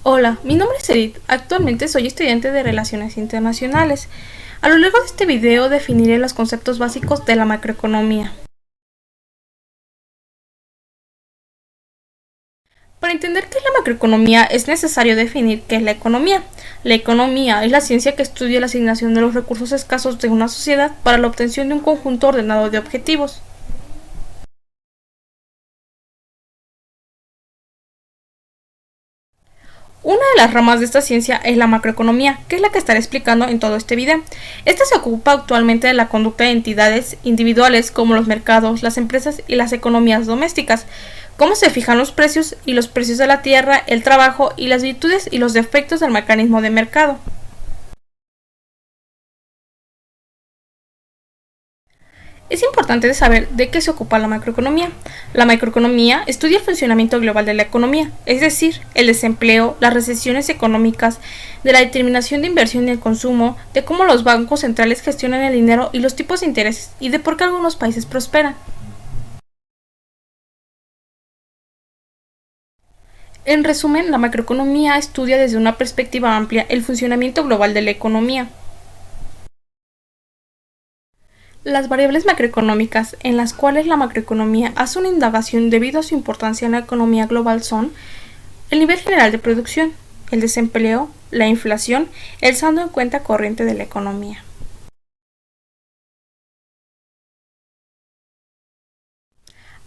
Hola, mi nombre es Edith. Actualmente soy estudiante de Relaciones Internacionales. A lo largo de este video definiré los conceptos básicos de la macroeconomía. Para entender qué es la macroeconomía es necesario definir qué es la economía. La economía es la ciencia que estudia la asignación de los recursos escasos de una sociedad para la obtención de un conjunto ordenado de objetivos. Una de las ramas de esta ciencia es la macroeconomía, que es la que estaré explicando en todo este video. Esta se ocupa actualmente de la conducta de entidades individuales como los mercados, las empresas y las economías domésticas, cómo se fijan los precios y los precios de la tierra, el trabajo y las virtudes y los defectos del mecanismo de mercado. Es importante saber de qué se ocupa la macroeconomía. La macroeconomía estudia el funcionamiento global de la economía, es decir, el desempleo, las recesiones económicas, de la determinación de inversión y el consumo, de cómo los bancos centrales gestionan el dinero y los tipos de intereses, y de por qué algunos países prosperan. En resumen, la macroeconomía estudia desde una perspectiva amplia el funcionamiento global de la economía. Las variables macroeconómicas en las cuales la macroeconomía hace una indagación debido a su importancia en la economía global son el nivel general de producción, el desempleo, la inflación, el saldo en cuenta corriente de la economía.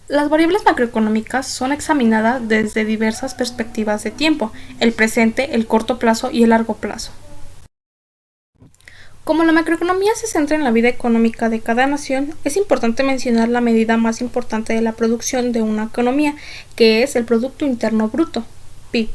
Las variables macroeconómicas son examinadas desde diversas perspectivas de tiempo, el presente, el corto plazo y el largo plazo. Como la macroeconomía se centra en la vida económica de cada nación, es importante mencionar la medida más importante de la producción de una economía, que es el Producto Interno Bruto, PIB.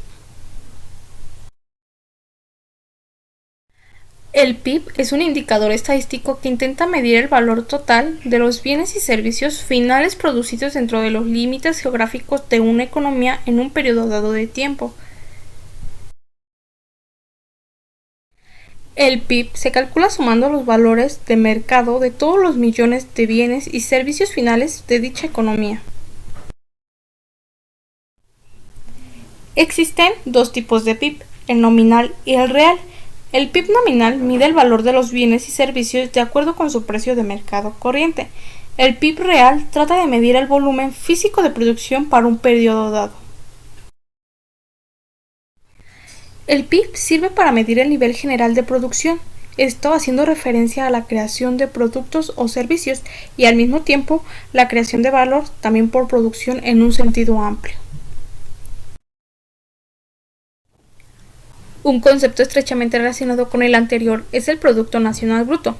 El PIB es un indicador estadístico que intenta medir el valor total de los bienes y servicios finales producidos dentro de los límites geográficos de una economía en un periodo dado de tiempo. El PIB se calcula sumando los valores de mercado de todos los millones de bienes y servicios finales de dicha economía. Existen dos tipos de PIB, el nominal y el real. El PIB nominal mide el valor de los bienes y servicios de acuerdo con su precio de mercado corriente. El PIB real trata de medir el volumen físico de producción para un periodo dado. El PIB sirve para medir el nivel general de producción, esto haciendo referencia a la creación de productos o servicios y al mismo tiempo la creación de valor también por producción en un sentido amplio. Un concepto estrechamente relacionado con el anterior es el Producto Nacional Bruto.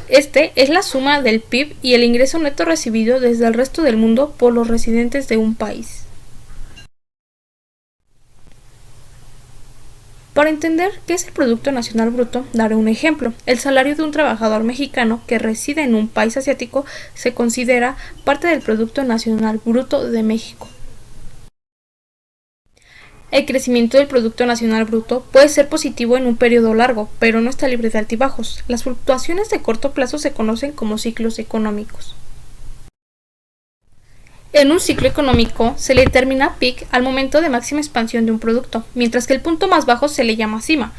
Este es la suma del PIB y el ingreso neto recibido desde el resto del mundo por los residentes de un país. Para entender qué es el Producto Nacional Bruto, daré un ejemplo. El salario de un trabajador mexicano que reside en un país asiático se considera parte del Producto Nacional Bruto de México. El crecimiento del Producto Nacional Bruto puede ser positivo en un periodo largo, pero no está libre de altibajos. Las fluctuaciones de corto plazo se conocen como ciclos económicos. En un ciclo económico se le determina peak al momento de máxima expansión de un producto, mientras que el punto más bajo se le llama cima.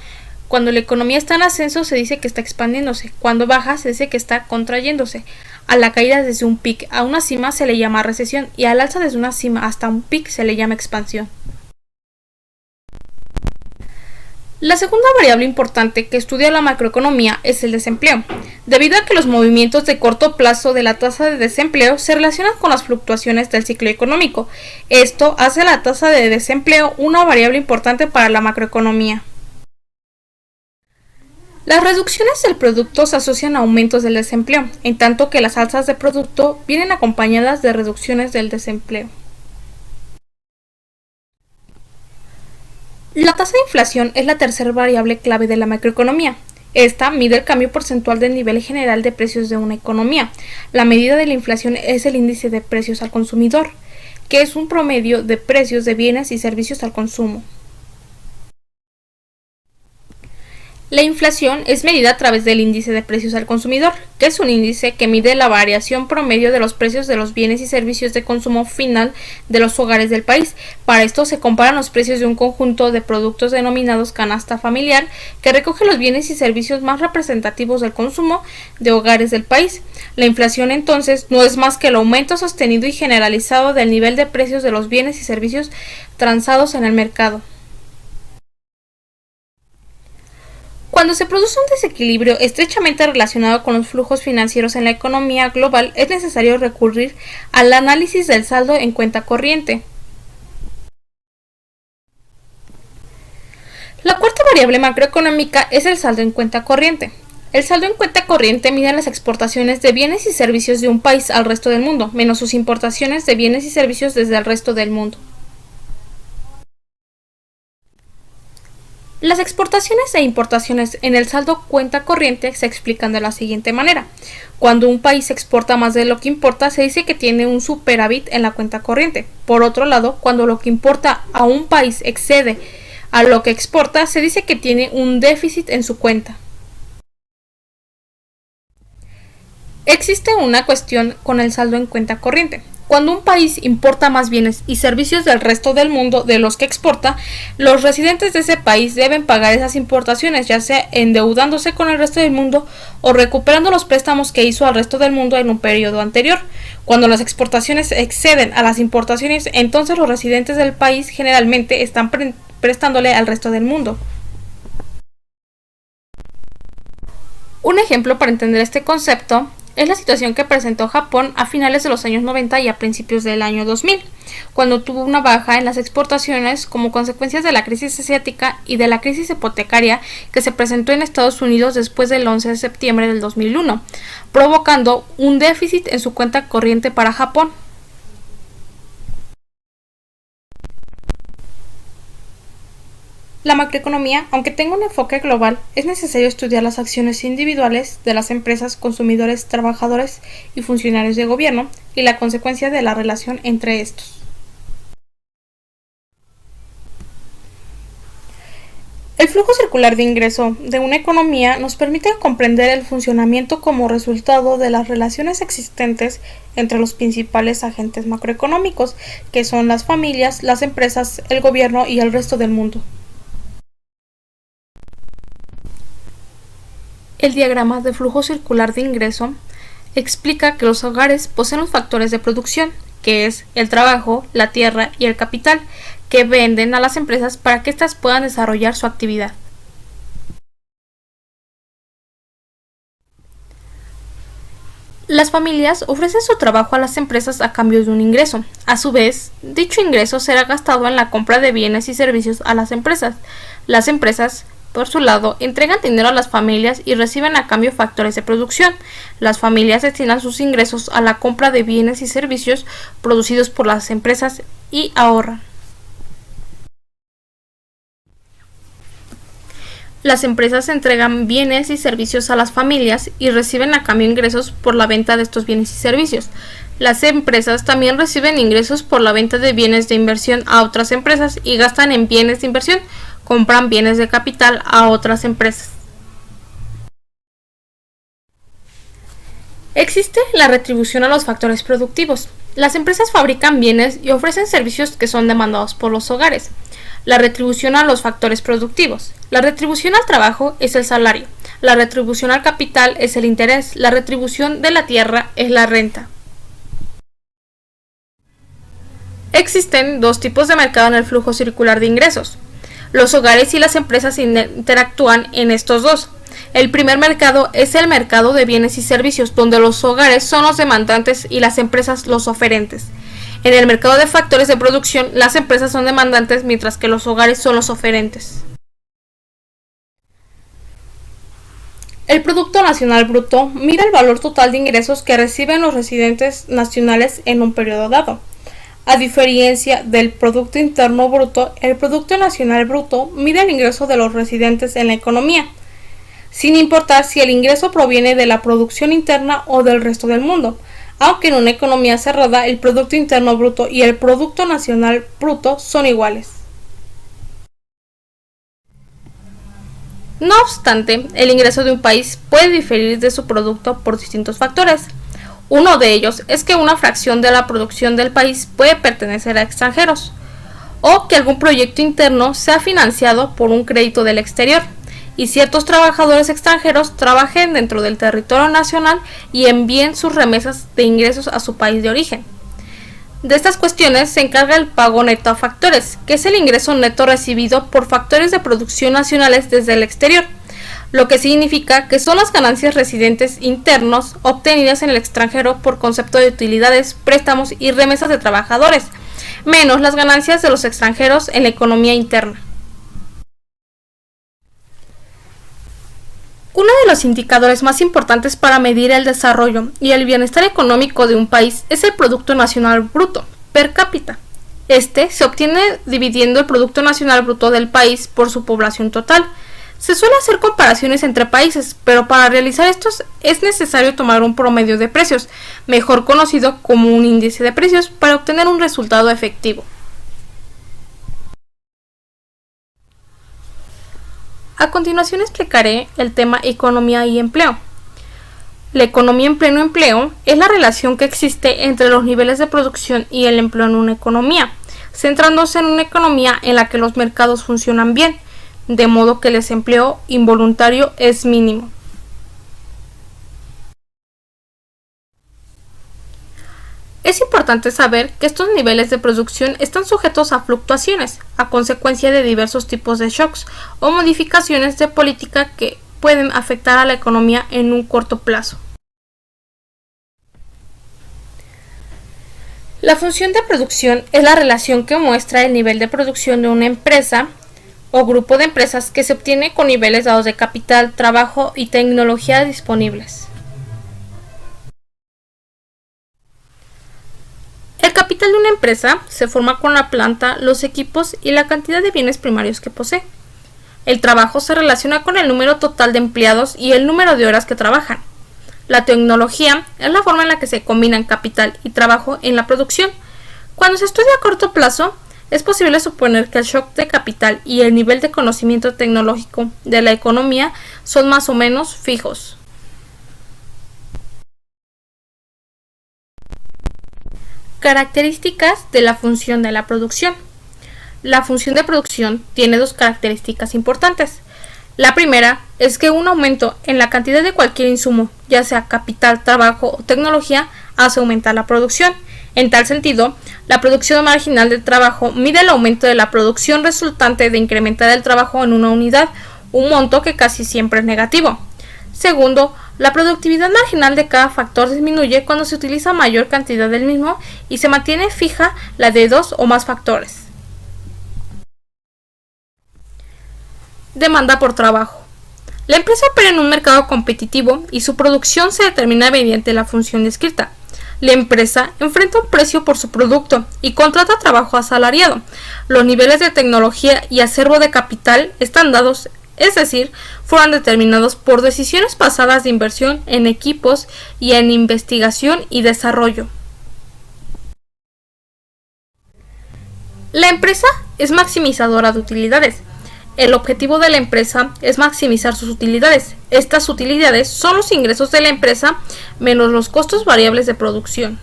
Cuando la economía está en ascenso se dice que está expandiéndose, cuando baja se dice que está contrayéndose. A la caída desde un peak a una cima se le llama recesión y al alza desde una cima hasta un peak se le llama expansión. La segunda variable importante que estudia la macroeconomía es el desempleo, debido a que los movimientos de corto plazo de la tasa de desempleo se relacionan con las fluctuaciones del ciclo económico. Esto hace la tasa de desempleo una variable importante para la macroeconomía. Las reducciones del producto se asocian a aumentos del desempleo, en tanto que las alzas de producto vienen acompañadas de reducciones del desempleo. La tasa de inflación es la tercera variable clave de la macroeconomía. Esta mide el cambio porcentual del nivel general de precios de una economía. La medida de la inflación es el índice de precios al consumidor, que es un promedio de precios de bienes y servicios al consumo. La inflación es medida a través del índice de precios al consumidor, que es un índice que mide la variación promedio de los precios de los bienes y servicios de consumo final de los hogares del país. Para esto se comparan los precios de un conjunto de productos denominados canasta familiar, que recoge los bienes y servicios más representativos del consumo de hogares del país. La inflación entonces no es más que el aumento sostenido y generalizado del nivel de precios de los bienes y servicios transados en el mercado. Cuando se produce un desequilibrio estrechamente relacionado con los flujos financieros en la economía global, es necesario recurrir al análisis del saldo en cuenta corriente. La cuarta variable macroeconómica es el saldo en cuenta corriente. El saldo en cuenta corriente mide las exportaciones de bienes y servicios de un país al resto del mundo, menos sus importaciones de bienes y servicios desde el resto del mundo. Las exportaciones e importaciones en el saldo cuenta corriente se explican de la siguiente manera. Cuando un país exporta más de lo que importa, se dice que tiene un superávit en la cuenta corriente. Por otro lado, cuando lo que importa a un país excede a lo que exporta, se dice que tiene un déficit en su cuenta. Existe una cuestión con el saldo en cuenta corriente. Cuando un país importa más bienes y servicios del resto del mundo de los que exporta, los residentes de ese país deben pagar esas importaciones, ya sea endeudándose con el resto del mundo o recuperando los préstamos que hizo al resto del mundo en un periodo anterior. Cuando las exportaciones exceden a las importaciones, entonces los residentes del país generalmente están prestándole al resto del mundo. Un ejemplo para entender este concepto es la situación que presentó Japón a finales de los años 90 y a principios del año 2000, cuando tuvo una baja en las exportaciones como consecuencia de la crisis asiática y de la crisis hipotecaria que se presentó en Estados Unidos después del 11 de septiembre del 2001, provocando un déficit en su cuenta corriente para Japón. La macroeconomía, aunque tenga un enfoque global, es necesario estudiar las acciones individuales de las empresas, consumidores, trabajadores y funcionarios de gobierno y la consecuencia de la relación entre estos. El flujo circular de ingreso de una economía nos permite comprender el funcionamiento como resultado de las relaciones existentes entre los principales agentes macroeconómicos, que son las familias, las empresas, el gobierno y el resto del mundo. El diagrama de flujo circular de ingreso explica que los hogares poseen los factores de producción, que es el trabajo, la tierra y el capital, que venden a las empresas para que éstas puedan desarrollar su actividad. Las familias ofrecen su trabajo a las empresas a cambio de un ingreso. A su vez, dicho ingreso será gastado en la compra de bienes y servicios a las empresas. Las empresas, por su lado, entregan dinero a las familias y reciben a cambio factores de producción. Las familias destinan sus ingresos a la compra de bienes y servicios producidos por las empresas y ahorran. Las empresas entregan bienes y servicios a las familias y reciben a cambio ingresos por la venta de estos bienes y servicios. Las empresas también reciben ingresos por la venta de bienes de inversión a otras empresas y gastan en bienes de inversión, compran bienes de capital a otras empresas. Existe la retribución a los factores productivos. Las empresas fabrican bienes y ofrecen servicios que son demandados por los hogares. La retribución a los factores productivos. La retribución al trabajo es el salario. La retribución al capital es el interés. La retribución de la tierra es la renta. Existen dos tipos de mercado en el flujo circular de ingresos. Los hogares y las empresas interactúan en estos dos. El primer mercado es el mercado de bienes y servicios, donde los hogares son los demandantes y las empresas los oferentes. En el mercado de factores de producción, las empresas son demandantes mientras que los hogares son los oferentes. El Producto Nacional Bruto mira el valor total de ingresos que reciben los residentes nacionales en un periodo dado. A diferencia del Producto Interno Bruto, el Producto Nacional Bruto mide el ingreso de los residentes en la economía, sin importar si el ingreso proviene de la producción interna o del resto del mundo, aunque en una economía cerrada el Producto Interno Bruto y el Producto Nacional Bruto son iguales. No obstante, el ingreso de un país puede diferir de su producto por distintos factores. Uno de ellos es que una fracción de la producción del país puede pertenecer a extranjeros, o que algún proyecto interno sea financiado por un crédito del exterior, y ciertos trabajadores extranjeros trabajen dentro del territorio nacional y envíen sus remesas de ingresos a su país de origen. De estas cuestiones se encarga el pago neto a factores, que es el ingreso neto recibido por factores de producción nacionales desde el exterior, lo que significa que son las ganancias residentes internos obtenidas en el extranjero por concepto de utilidades, préstamos y remesas de trabajadores, menos las ganancias de los extranjeros en la economía interna. Uno de los indicadores más importantes para medir el desarrollo y el bienestar económico de un país es el Producto Nacional Bruto, per cápita. Este se obtiene dividiendo el Producto Nacional Bruto del país por su población total. Se suele hacer comparaciones entre países, pero para realizar estos es necesario tomar un promedio de precios, mejor conocido como un índice de precios, para obtener un resultado efectivo. A continuación explicaré el tema economía y empleo. La economía en pleno empleo es la relación que existe entre los niveles de producción y el empleo en una economía, centrándose en una economía en la que los mercados funcionan bien, de modo que el desempleo involuntario es mínimo. Es importante saber que estos niveles de producción están sujetos a fluctuaciones, a consecuencia de diversos tipos de shocks o modificaciones de política que pueden afectar a la economía en un corto plazo. La función de producción es la relación que muestra el nivel de producción de una empresa o grupo de empresas que se obtiene con niveles dados de capital, trabajo y tecnología disponibles. El capital de una empresa se forma con la planta, los equipos y la cantidad de bienes primarios que posee. El trabajo se relaciona con el número total de empleados y el número de horas que trabajan. La tecnología es la forma en la que se combinan capital y trabajo en la producción. Cuando se estudia a corto plazo, es posible suponer que el shock de capital y el nivel de conocimiento tecnológico de la economía son más o menos fijos. Características de la función de la producción. La función de producción tiene dos características importantes. La primera es que un aumento en la cantidad de cualquier insumo, ya sea capital, trabajo o tecnología, hace aumentar la producción. En tal sentido, la producción marginal del trabajo mide el aumento de la producción resultante de incrementar el trabajo en una unidad, un monto que casi siempre es negativo. Segundo, la productividad marginal de cada factor disminuye cuando se utiliza mayor cantidad del mismo y se mantiene fija la de dos o más factores. Demanda por trabajo. La empresa opera en un mercado competitivo y su producción se determina mediante la función descrita. La empresa enfrenta un precio por su producto y contrata trabajo asalariado. Los niveles de tecnología y acervo de capital están dados, es decir, fueron determinados por decisiones pasadas de inversión en equipos y en investigación y desarrollo. La empresa es maximizadora de utilidades. El objetivo de la empresa es maximizar sus utilidades. Estas utilidades son los ingresos de la empresa menos los costos variables de producción.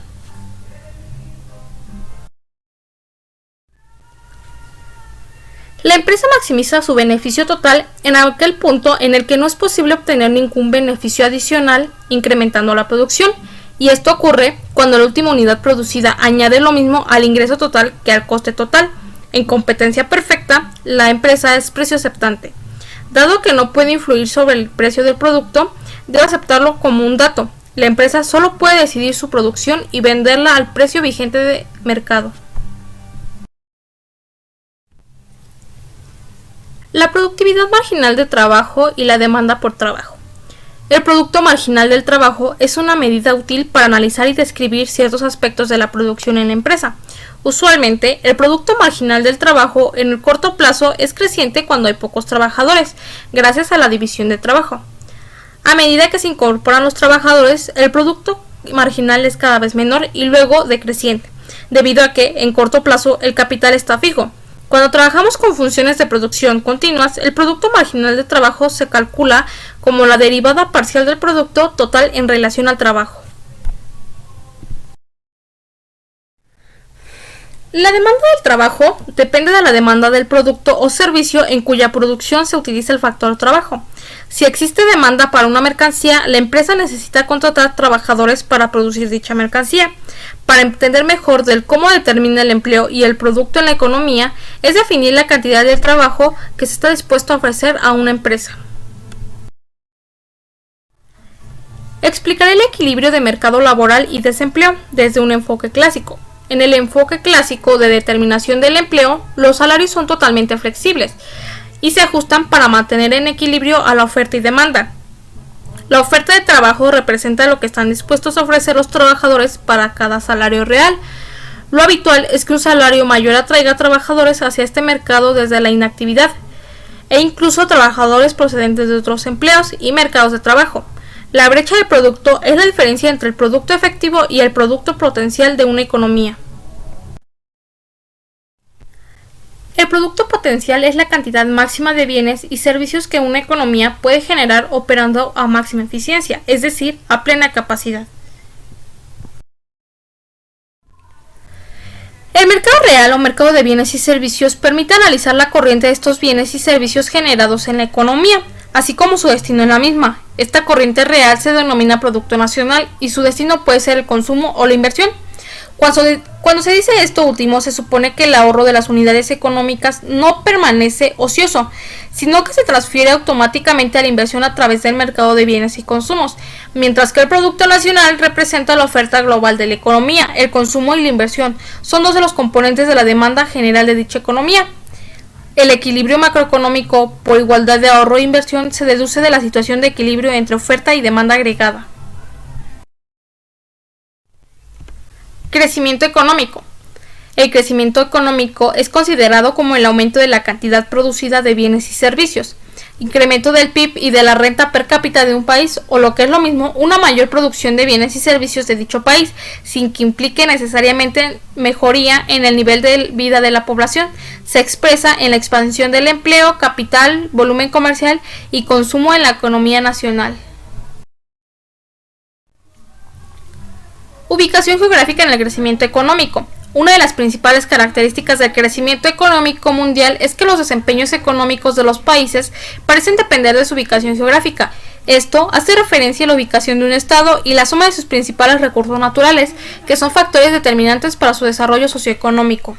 La empresa maximiza su beneficio total en aquel punto en el que no es posible obtener ningún beneficio adicional incrementando la producción, y esto ocurre cuando la última unidad producida añade lo mismo al ingreso total que al coste total. En competencia perfecta, la empresa es precio aceptante. Dado que no puede influir sobre el precio del producto, debe aceptarlo como un dato. La empresa solo puede decidir su producción y venderla al precio vigente de mercado. La productividad marginal de trabajo y la demanda por trabajo. El producto marginal del trabajo es una medida útil para analizar y describir ciertos aspectos de la producción en la empresa. Usualmente, el producto marginal del trabajo en el corto plazo es creciente cuando hay pocos trabajadores, gracias a la división de trabajo. A medida que se incorporan los trabajadores, el producto marginal es cada vez menor y luego decreciente, debido a que en corto plazo el capital está fijo. Cuando trabajamos con funciones de producción continuas, el producto marginal de trabajo se calcula como la derivada parcial del producto total en relación al trabajo. La demanda del trabajo depende de la demanda del producto o servicio en cuya producción se utiliza el factor trabajo. Si existe demanda para una mercancía, la empresa necesita contratar trabajadores para producir dicha mercancía. Para entender mejor del cómo determina el empleo y el producto en la economía, es definir la cantidad de trabajo que se está dispuesto a ofrecer a una empresa. Explicaré el equilibrio de mercado laboral y desempleo desde un enfoque clásico. En el enfoque clásico de determinación del empleo, los salarios son totalmente flexibles y se ajustan para mantener en equilibrio a la oferta y demanda. La oferta de trabajo representa lo que están dispuestos a ofrecer los trabajadores para cada salario real. Lo habitual es que un salario mayor atraiga trabajadores hacia este mercado desde la inactividad, e incluso trabajadores procedentes de otros empleos y mercados de trabajo. La brecha de producto es la diferencia entre el producto efectivo y el producto potencial de una economía. El producto potencial es la cantidad máxima de bienes y servicios que una economía puede generar operando a máxima eficiencia, es decir, a plena capacidad. El mercado real o mercado de bienes y servicios permite analizar la corriente de estos bienes y servicios generados en la economía, así como su destino en la misma. Esta corriente real se denomina producto nacional y su destino puede ser el consumo o la inversión. Cuando se dice esto último, se supone que el ahorro de las unidades económicas no permanece ocioso, sino que se transfiere automáticamente a la inversión a través del mercado de bienes y consumos, mientras que el Producto Nacional representa la oferta global de la economía. El consumo y la inversión son dos de los componentes de la demanda general de dicha economía. El equilibrio macroeconómico por igualdad de ahorro e inversión se deduce de la situación de equilibrio entre oferta y demanda agregada. Crecimiento económico. El crecimiento económico es considerado como el aumento de la cantidad producida de bienes y servicios, incremento del PIB y de la renta per cápita de un país, o lo que es lo mismo, una mayor producción de bienes y servicios de dicho país, sin que implique necesariamente mejoría en el nivel de vida de la población. Se expresa en la expansión del empleo, capital, volumen comercial y consumo en la economía nacional. Ubicación geográfica en el crecimiento económico. Una de las principales características del crecimiento económico mundial es que los desempeños económicos de los países parecen depender de su ubicación geográfica. Esto hace referencia a la ubicación de un estado y la suma de sus principales recursos naturales, que son factores determinantes para su desarrollo socioeconómico.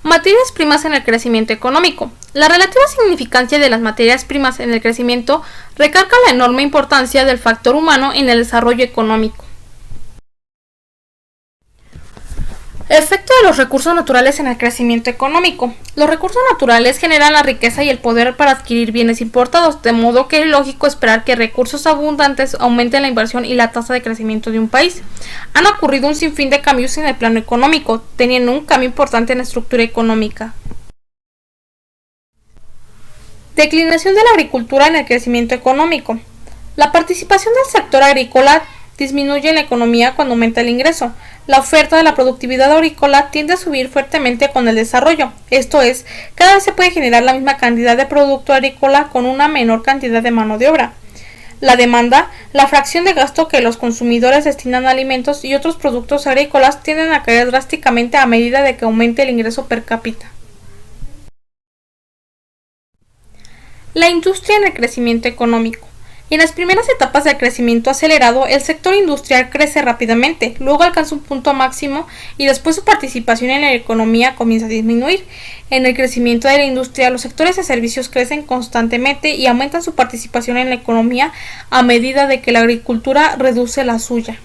Materias primas en el crecimiento económico. La relativa significancia de las materias primas en el crecimiento recalca la enorme importancia del factor humano en el desarrollo económico. Efecto de los recursos naturales en el crecimiento económico. Los recursos naturales generan la riqueza y el poder para adquirir bienes importados, de modo que es lógico esperar que recursos abundantes aumenten la inversión y la tasa de crecimiento de un país. Han ocurrido un sinfín de cambios en el plano económico, teniendo un cambio importante en la estructura económica. Declinación de la agricultura en el crecimiento económico. La participación del sector agrícola disminuye en la economía cuando aumenta el ingreso. La oferta de la productividad agrícola tiende a subir fuertemente con el desarrollo, esto es, cada vez se puede generar la misma cantidad de producto agrícola con una menor cantidad de mano de obra. La demanda, la fracción de gasto que los consumidores destinan a alimentos y otros productos agrícolas tienden a caer drásticamente a medida de que aumente el ingreso per cápita. La industria en el crecimiento económico. En las primeras etapas del crecimiento acelerado, el sector industrial crece rápidamente, luego alcanza un punto máximo y después su participación en la economía comienza a disminuir. En el crecimiento de la industria, los sectores de servicios crecen constantemente y aumentan su participación en la economía a medida de que la agricultura reduce la suya.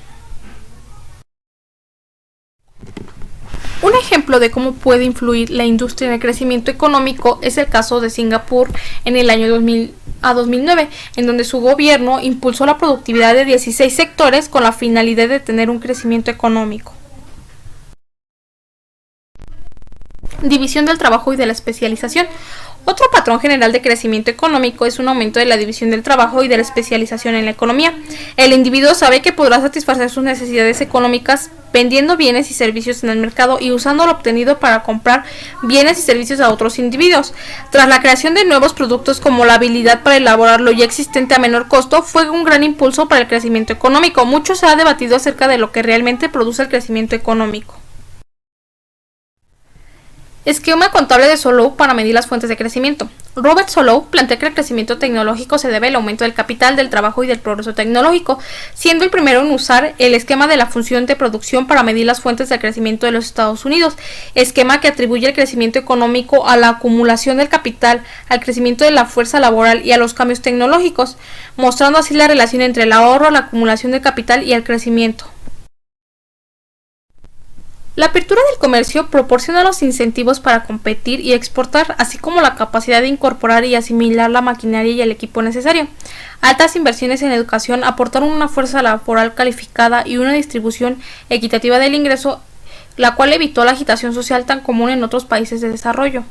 Un ejemplo de cómo puede influir la industria en el crecimiento económico es el caso de Singapur en el año 2000 a 2009, en donde su gobierno impulsó la productividad de 16 sectores con la finalidad de tener un crecimiento económico. División del trabajo y de la especialización. Otro patrón general de crecimiento económico es un aumento de la división del trabajo y de la especialización en la economía. El individuo sabe que podrá satisfacer sus necesidades económicas vendiendo bienes y servicios en el mercado y usando lo obtenido para comprar bienes y servicios a otros individuos. Tras la creación de nuevos productos como la habilidad para elaborar lo ya existente a menor costo, fue un gran impulso para el crecimiento económico. Mucho se ha debatido acerca de lo que realmente produce el crecimiento económico. Esquema contable de Solow para medir las fuentes de crecimiento. Robert Solow plantea que el crecimiento tecnológico se debe al aumento del capital, del trabajo y del progreso tecnológico, siendo el primero en usar el esquema de la función de producción para medir las fuentes de crecimiento de los Estados Unidos, esquema que atribuye el crecimiento económico a la acumulación del capital, al crecimiento de la fuerza laboral y a los cambios tecnológicos, mostrando así la relación entre el ahorro, la acumulación del capital y el crecimiento. La apertura del comercio proporciona los incentivos para competir y exportar, así como la capacidad de incorporar y asimilar la maquinaria y el equipo necesario. Altas inversiones en educación aportaron una fuerza laboral calificada y una distribución equitativa del ingreso, la cual evitó la agitación social tan común en otros países de desarrollo.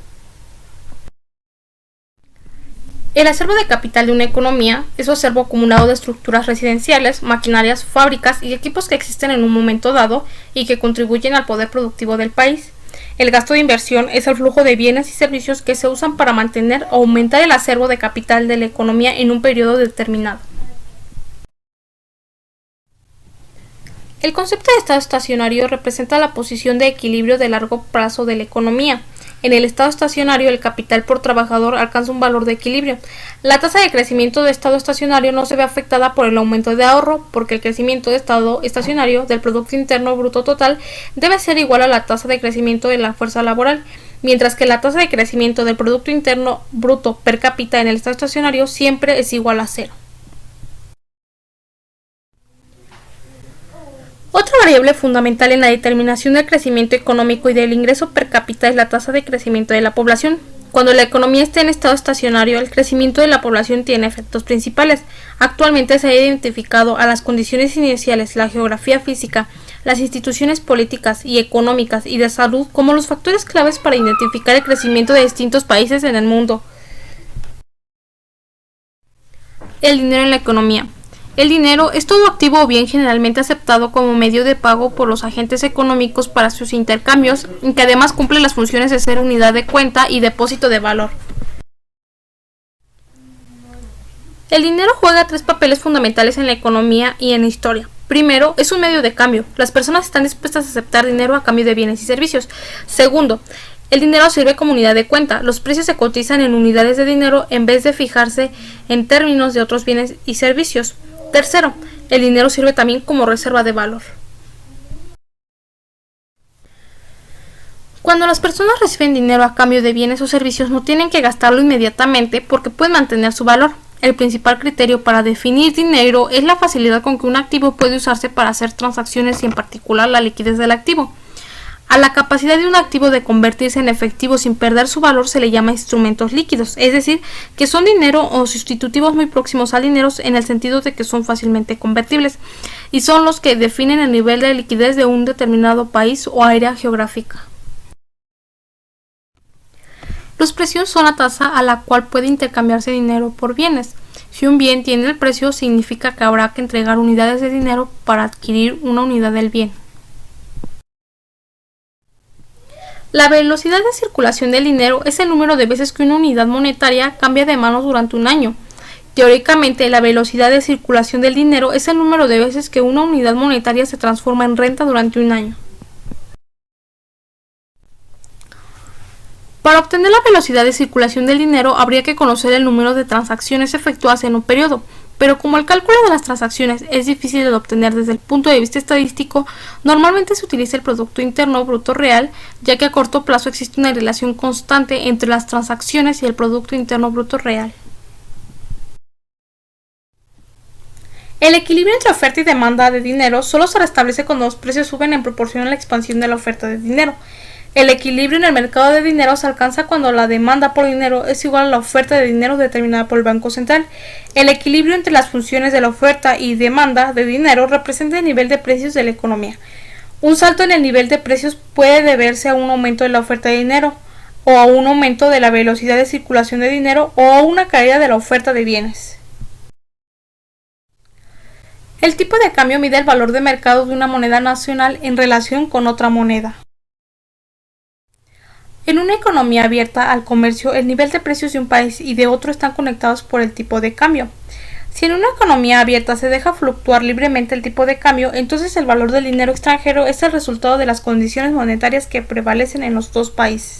El acervo de capital de una economía es su acervo acumulado de estructuras residenciales, maquinarias, fábricas y equipos que existen en un momento dado y que contribuyen al poder productivo del país. El gasto de inversión es el flujo de bienes y servicios que se usan para mantener o aumentar el acervo de capital de la economía en un periodo determinado. El concepto de estado estacionario representa la posición de equilibrio de largo plazo de la economía. En el estado estacionario, el capital por trabajador alcanza un valor de equilibrio. La tasa de crecimiento de estado estacionario no se ve afectada por el aumento de ahorro, porque el crecimiento de estado estacionario del Producto Interno Bruto total debe ser igual a la tasa de crecimiento de la fuerza laboral, mientras que la tasa de crecimiento del Producto Interno Bruto per cápita en el estado estacionario siempre es igual a cero. Otra variable fundamental en la determinación del crecimiento económico y del ingreso per cápita es la tasa de crecimiento de la población. Cuando la economía está en estado estacionario, el crecimiento de la población tiene efectos principales. Actualmente se ha identificado a las condiciones iniciales, la geografía física, las instituciones políticas y económicas y de salud como los factores claves para identificar el crecimiento de distintos países en el mundo. El dinero en la economía. El dinero es todo activo o bien generalmente aceptado como medio de pago por los agentes económicos para sus intercambios, y que además cumple las funciones de ser unidad de cuenta y depósito de valor. El dinero juega tres papeles fundamentales en la economía y en la historia. Primero, es un medio de cambio. Las personas están dispuestas a aceptar dinero a cambio de bienes y servicios. Segundo, el dinero sirve como unidad de cuenta. Los precios se cotizan en unidades de dinero en vez de fijarse en términos de otros bienes y servicios. Tercero, el dinero sirve también como reserva de valor. Cuando las personas reciben dinero a cambio de bienes o servicios, no tienen que gastarlo inmediatamente porque pueden mantener su valor. El principal criterio para definir dinero es la facilidad con que un activo puede usarse para hacer transacciones y en particular la liquidez del activo. A la capacidad de un activo de convertirse en efectivo sin perder su valor se le llama instrumentos líquidos, es decir, que son dinero o sustitutivos muy próximos al dinero en el sentido de que son fácilmente convertibles, y son los que definen el nivel de liquidez de un determinado país o área geográfica. Los precios son la tasa a la cual puede intercambiarse dinero por bienes. Si un bien tiene el precio, significa que habrá que entregar unidades de dinero para adquirir una unidad del bien. La velocidad de circulación del dinero es el número de veces que una unidad monetaria cambia de manos durante un año. Teóricamente, la velocidad de circulación del dinero es el número de veces que una unidad monetaria se transforma en renta durante un año. Para obtener la velocidad de circulación del dinero habría que conocer el número de transacciones efectuadas en un periodo, pero como el cálculo de las transacciones es difícil de obtener desde el punto de vista estadístico, normalmente se utiliza el Producto Interno Bruto Real, ya que a corto plazo existe una relación constante entre las transacciones y el Producto Interno Bruto Real. El equilibrio entre oferta y demanda de dinero solo se restablece cuando los precios suben en proporción a la expansión de la oferta de dinero. El equilibrio en el mercado de dinero se alcanza cuando la demanda por dinero es igual a la oferta de dinero determinada por el Banco Central. El equilibrio entre las funciones de la oferta y demanda de dinero representa el nivel de precios de la economía. Un salto en el nivel de precios puede deberse a un aumento de la oferta de dinero, o a un aumento de la velocidad de circulación de dinero o a una caída de la oferta de bienes. El tipo de cambio mide el valor de mercado de una moneda nacional en relación con otra moneda. En una economía abierta al comercio, el nivel de precios de un país y de otro están conectados por el tipo de cambio. Si en una economía abierta se deja fluctuar libremente el tipo de cambio, entonces el valor del dinero extranjero es el resultado de las condiciones monetarias que prevalecen en los dos países.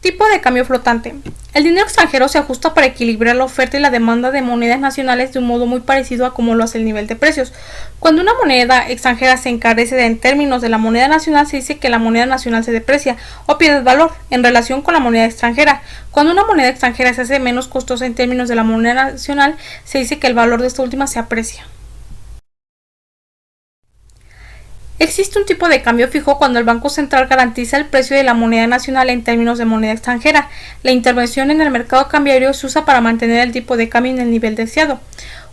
Tipo de cambio flotante. El dinero extranjero se ajusta para equilibrar la oferta y la demanda de monedas nacionales de un modo muy parecido a como lo hace el nivel de precios. Cuando una moneda extranjera se encarece en términos de la moneda nacional, se dice que la moneda nacional se deprecia o pierde valor en relación con la moneda extranjera. Cuando una moneda extranjera se hace menos costosa en términos de la moneda nacional, se dice que el valor de esta última se aprecia. Existe un tipo de cambio fijo cuando el Banco Central garantiza el precio de la moneda nacional en términos de moneda extranjera. La intervención en el mercado cambiario se usa para mantener el tipo de cambio en el nivel deseado.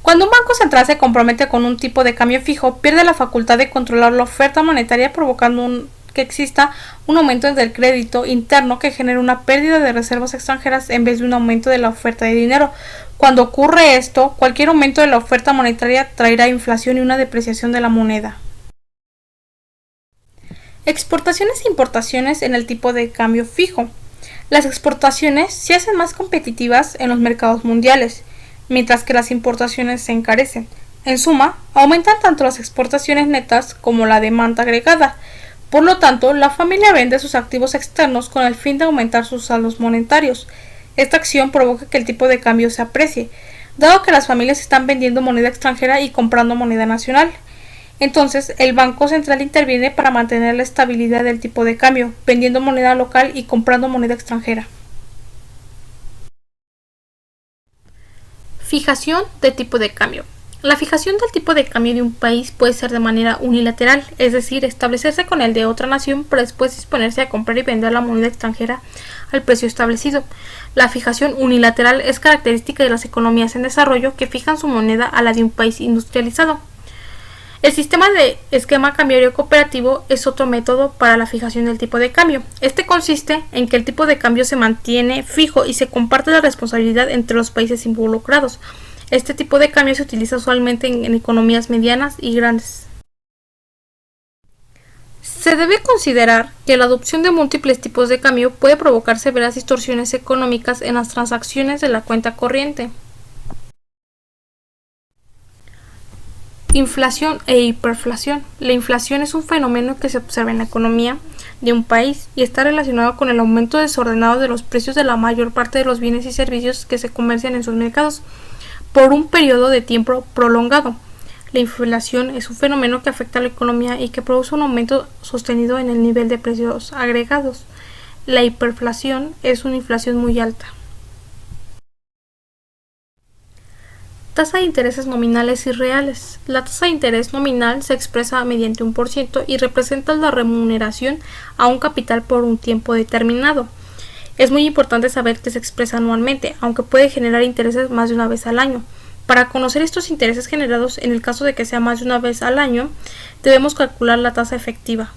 Cuando un banco central se compromete con un tipo de cambio fijo, pierde la facultad de controlar la oferta monetaria, provocando que exista un aumento del crédito interno que genere una pérdida de reservas extranjeras en vez de un aumento de la oferta de dinero. Cuando ocurre esto, cualquier aumento de la oferta monetaria traerá inflación y una depreciación de la moneda. Exportaciones e importaciones en el tipo de cambio fijo. Las exportaciones se hacen más competitivas en los mercados mundiales, mientras que las importaciones se encarecen. En suma, aumentan tanto las exportaciones netas como la demanda agregada. Por lo tanto, la familia vende sus activos externos con el fin de aumentar sus saldos monetarios. Esta acción provoca que el tipo de cambio se aprecie, dado que las familias están vendiendo moneda extranjera y comprando moneda nacional. Entonces, el Banco Central interviene para mantener la estabilidad del tipo de cambio, vendiendo moneda local y comprando moneda extranjera. Fijación de tipo de cambio. La fijación del tipo de cambio de un país puede ser de manera unilateral, es decir, establecerse con el de otra nación para después disponerse a comprar y vender la moneda extranjera al precio establecido. La fijación unilateral es característica de las economías en desarrollo que fijan su moneda a la de un país industrializado. El sistema de esquema cambiario cooperativo es otro método para la fijación del tipo de cambio. Este consiste en que el tipo de cambio se mantiene fijo y se comparte la responsabilidad entre los países involucrados. Este tipo de cambio se utiliza usualmente en economías medianas y grandes. Se debe considerar que la adopción de múltiples tipos de cambio puede provocar severas distorsiones económicas en las transacciones de la cuenta corriente. Inflación e hiperinflación. La inflación es un fenómeno que se observa en la economía de un país y está relacionado con el aumento desordenado de los precios de la mayor parte de los bienes y servicios que se comercian en sus mercados por un periodo de tiempo prolongado. La inflación es un fenómeno que afecta a la economía y que produce un aumento sostenido en el nivel de precios agregados. La hiperinflación es una inflación muy alta. Tasa de intereses nominales y reales. La tasa de interés nominal se expresa mediante un % y representa la remuneración a un capital por un tiempo determinado. Es muy importante saber que se expresa anualmente, aunque puede generar intereses más de una vez al año. Para conocer estos intereses generados, en el caso de que sea más de una vez al año, debemos calcular la tasa efectiva.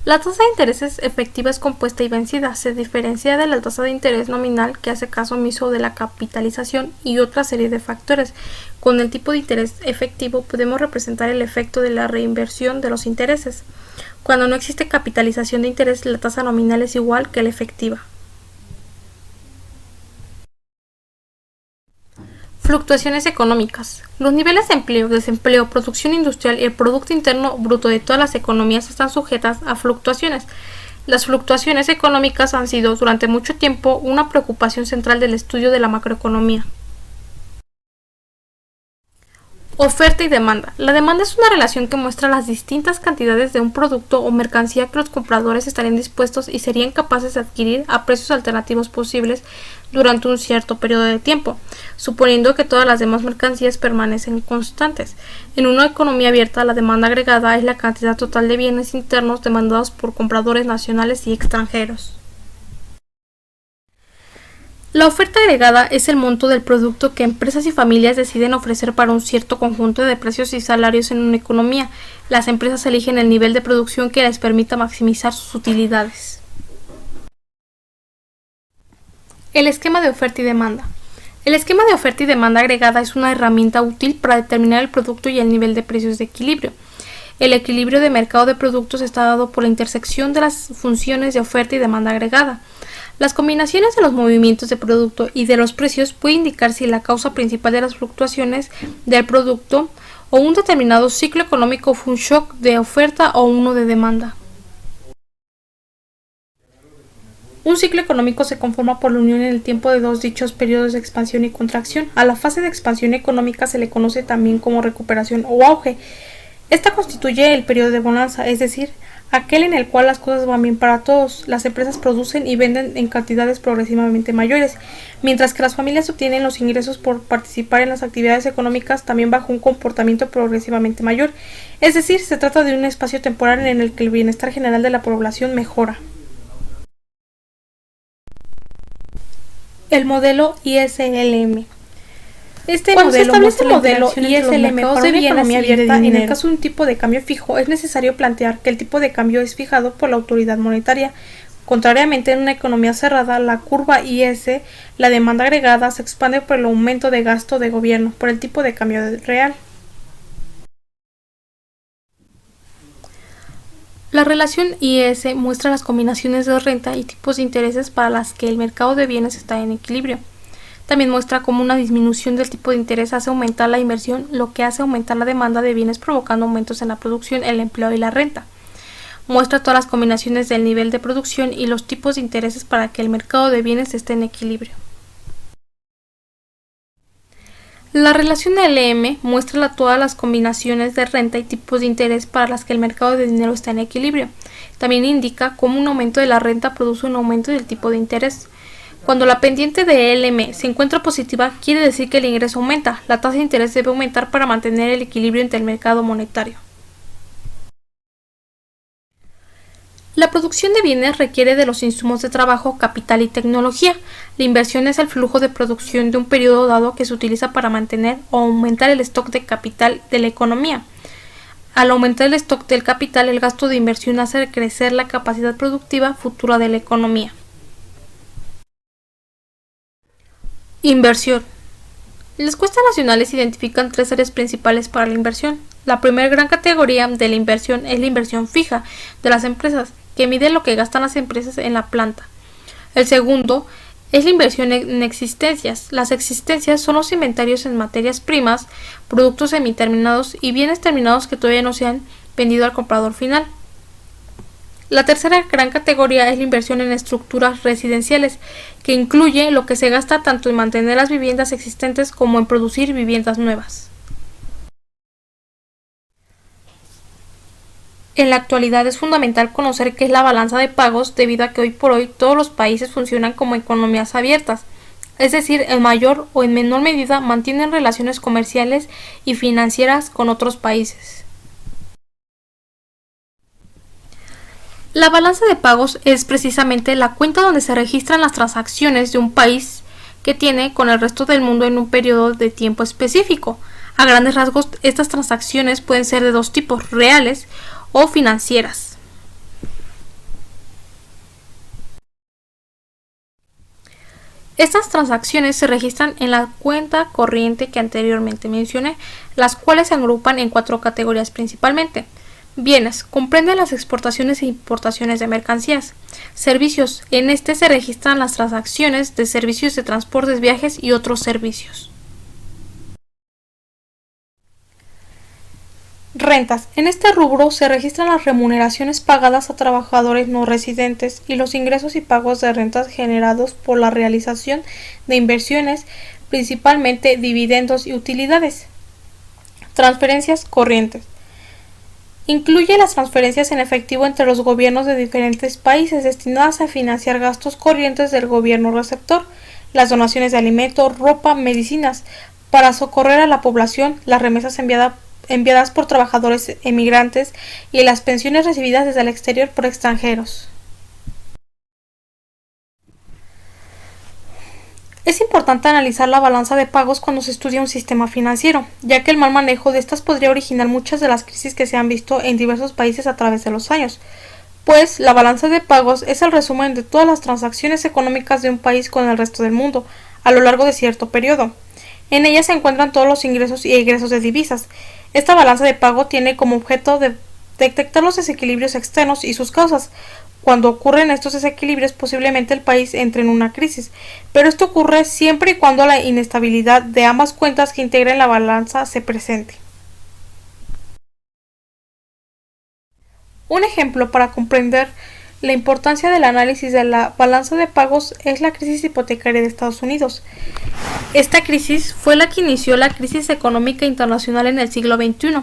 La tasa de intereses efectiva es compuesta y vencida. Se diferencia de la tasa de interés nominal, que hace caso omiso de la capitalización y otra serie de factores. Con el tipo de interés efectivo podemos representar el efecto de la reinversión de los intereses. Cuando no existe capitalización de interés, la tasa nominal es igual que la efectiva. Fluctuaciones económicas. Los niveles de empleo, desempleo, producción industrial y el Producto Interno Bruto de todas las economías están sujetas a fluctuaciones. Las fluctuaciones económicas han sido durante mucho tiempo una preocupación central del estudio de la macroeconomía. Oferta y demanda. La demanda es una relación que muestra las distintas cantidades de un producto o mercancía que los compradores estarían dispuestos y serían capaces de adquirir a precios alternativos posibles durante un cierto periodo de tiempo, suponiendo que todas las demás mercancías permanecen constantes. En una economía abierta, la demanda agregada es la cantidad total de bienes internos demandados por compradores nacionales y extranjeros. La oferta agregada es el monto del producto que empresas y familias deciden ofrecer para un cierto conjunto de precios y salarios en una economía. Las empresas eligen el nivel de producción que les permita maximizar sus utilidades. El esquema de oferta y demanda. El esquema de oferta y demanda agregada es una herramienta útil para determinar el producto y el nivel de precios de equilibrio. El equilibrio de mercado de productos está dado por la intersección de las funciones de oferta y demanda agregada. Las combinaciones de los movimientos de producto y de los precios pueden indicar si la causa principal de las fluctuaciones del producto o un determinado ciclo económico fue un shock de oferta o uno de demanda. Un ciclo económico se conforma por la unión en el tiempo de dos dichos periodos de expansión y contracción. A la fase de expansión económica se le conoce también como recuperación o auge. Esta constituye el periodo de bonanza, es decir, aquel en el cual las cosas van bien para todos. Las empresas producen y venden en cantidades progresivamente mayores, mientras que las familias obtienen los ingresos por participar en las actividades económicas también bajo un comportamiento progresivamente mayor. Es decir, se trata de un espacio temporal en el que el bienestar general de la población mejora. El modelo ISLM. Cuando se establece el modelo ISLM para una economía abierta, en el caso de un tipo de cambio fijo, es necesario plantear que el tipo de cambio es fijado por la autoridad monetaria. Contrariamente, en una economía cerrada, la curva IS, la demanda agregada, se expande por el aumento de gasto de gobierno, por el tipo de cambio real. La relación IS muestra las combinaciones de renta y tipos de intereses para las que el mercado de bienes está en equilibrio. También muestra cómo una disminución del tipo de interés hace aumentar la inversión, lo que hace aumentar la demanda de bienes provocando aumentos en la producción, el empleo y la renta. Muestra todas las combinaciones del nivel de producción y los tipos de intereses para que el mercado de bienes esté en equilibrio. La relación LM muestra todas las combinaciones de renta y tipos de interés para las que el mercado de dinero está en equilibrio. También indica cómo un aumento de la renta produce un aumento del tipo de interés. Cuando la pendiente de LM se encuentra positiva, quiere decir que el ingreso aumenta. La tasa de interés debe aumentar para mantener el equilibrio entre el mercado monetario. La producción de bienes requiere de los insumos de trabajo, capital y tecnología. La inversión es el flujo de producción de un periodo dado que se utiliza para mantener o aumentar el stock de capital de la economía. Al aumentar el stock del capital, el gasto de inversión hace crecer la capacidad productiva futura de la economía. Inversión. Las encuestas nacionales identifican tres áreas principales para la inversión. La primera gran categoría de la inversión es la inversión fija de las empresas, que mide lo que gastan las empresas en la planta. El segundo es la inversión en existencias. Las existencias son los inventarios en materias primas, productos semiterminados y bienes terminados que todavía no se han vendido al comprador final. La tercera gran categoría es la inversión en estructuras residenciales, que incluye lo que se gasta tanto en mantener las viviendas existentes como en producir viviendas nuevas. En la actualidad es fundamental conocer qué es la balanza de pagos, debido a que hoy por hoy todos los países funcionan como economías abiertas, es decir, en mayor o en menor medida mantienen relaciones comerciales y financieras con otros países. La balanza de pagos es precisamente la cuenta donde se registran las transacciones de un país que tiene con el resto del mundo en un periodo de tiempo específico. A grandes rasgos, estas transacciones pueden ser de dos tipos: reales o financieras. Estas transacciones se registran en la cuenta corriente que anteriormente mencioné, las cuales se agrupan en cuatro categorías principalmente. Bienes, comprenden las exportaciones e importaciones de mercancías. Servicios, en este se registran las transacciones de servicios de transportes, viajes y otros servicios. Rentas, en este rubro se registran las remuneraciones pagadas a trabajadores no residentes y los ingresos y pagos de rentas generados por la realización de inversiones, principalmente dividendos y utilidades. Transferencias corrientes. Incluye las transferencias en efectivo entre los gobiernos de diferentes países destinadas a financiar gastos corrientes del gobierno receptor, las donaciones de alimentos, ropa, medicinas, para socorrer a la población, las remesas enviadas por trabajadores emigrantes y las pensiones recibidas desde el exterior por extranjeros. Es importante analizar la balanza de pagos cuando se estudia un sistema financiero, ya que el mal manejo de estas podría originar muchas de las crisis que se han visto en diversos países a través de los años, pues la balanza de pagos es el resumen de todas las transacciones económicas de un país con el resto del mundo a lo largo de cierto periodo. En ella se encuentran todos los ingresos y egresos de divisas. Esta balanza de pago tiene como objeto detectar los desequilibrios externos y sus causas. Cuando ocurren estos desequilibrios, posiblemente el país entre en una crisis, pero esto ocurre siempre y cuando la inestabilidad de ambas cuentas que integran la balanza se presente. Un ejemplo para comprender la importancia del análisis de la balanza de pagos es la crisis hipotecaria de Estados Unidos. Esta crisis fue la que inició la crisis económica internacional en el siglo XXI.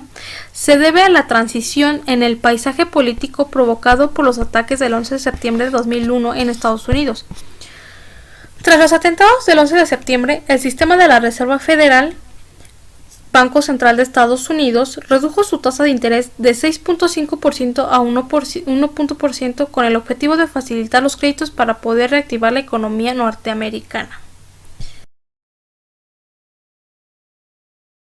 Se debe a la transición en el paisaje político provocado por los ataques del 11 de septiembre de 2001 en Estados Unidos. Tras los atentados del 11 de septiembre, el sistema de la Reserva Federal, Banco Central de Estados Unidos, redujo su tasa de interés de 6.5% a 1% con el objetivo de facilitar los créditos para poder reactivar la economía norteamericana.